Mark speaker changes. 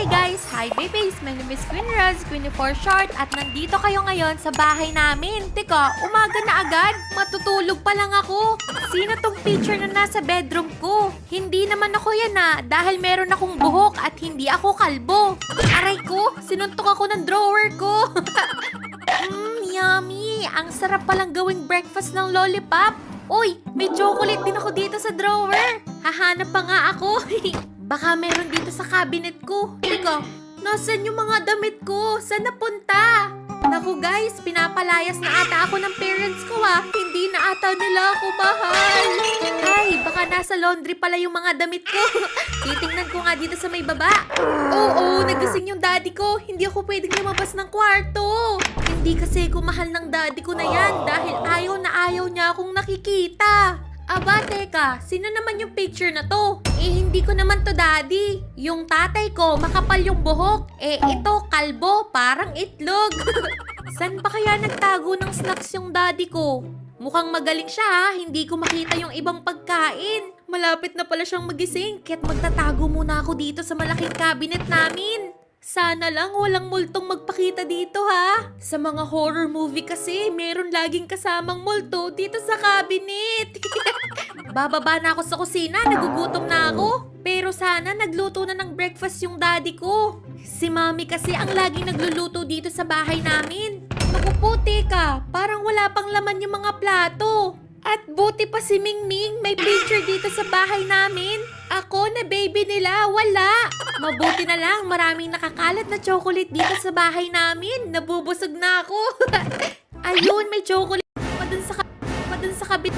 Speaker 1: Hi guys! Hi babies! My name is Queen Raz, Queen for short, at nandito kayo ngayon sa bahay namin. Teka, umaga na agad? Matutulog pa lang ako. Sino tong picture na nasa bedroom ko? Hindi naman ako yan dahil meron akong buhok at hindi ako kalbo. Aray ko, sinuntok ako ng drawer ko. Yummy! Ang sarap palang gawing breakfast ng lollipop. Uy, may chocolate din ako dito sa drawer. Hahanap pa nga ako. Baka meron dito sa cabinet ko. Teka, nasan yung mga damit ko? Saan napunta? Naku guys, pinapalayas na ata ako ng parents ko Hindi na ata nila ako mahal. Ay, baka nasa laundry pala yung mga damit ko. Titingnan ko nga dito sa may baba. Oo, nagising yung daddy ko. Hindi ako pwedeng lumabas ng kwarto. Hindi kasi ko mahal ng daddy ko na yan dahil ayaw na ayaw niya akong nakikita. Aba, teka, sino naman yung picture na to? Hindi ko naman to daddy. Yung tatay ko, makapal yung buhok. Ito, kalbo, parang itlog. San pa kaya nagtago ng snacks yung daddy ko? Mukhang magaling siya hindi ko makita yung ibang pagkain. Malapit na pala siyang magising, kaya't magtatago muna ako dito sa malaking cabinet namin. Sana lang walang multong magpakita dito Sa mga horror movie kasi, meron laging kasamang multo dito sa cabinet. Bababa na ako sa kusina, nagugutom na ako. Pero sana nagluto na ng breakfast yung daddy ko. Si mami kasi ang laging nagluluto dito sa bahay namin. Naku po, teka, parang wala pang laman yung mga plato. At buti pa si Mingming, may picture dito sa bahay namin. Ako na baby nila, wala. Mabuti na lang, maraming nakakalat na chocolate dito sa bahay namin. Nabubusog na ako. Ayun, may chocolate pa dun sa kabit.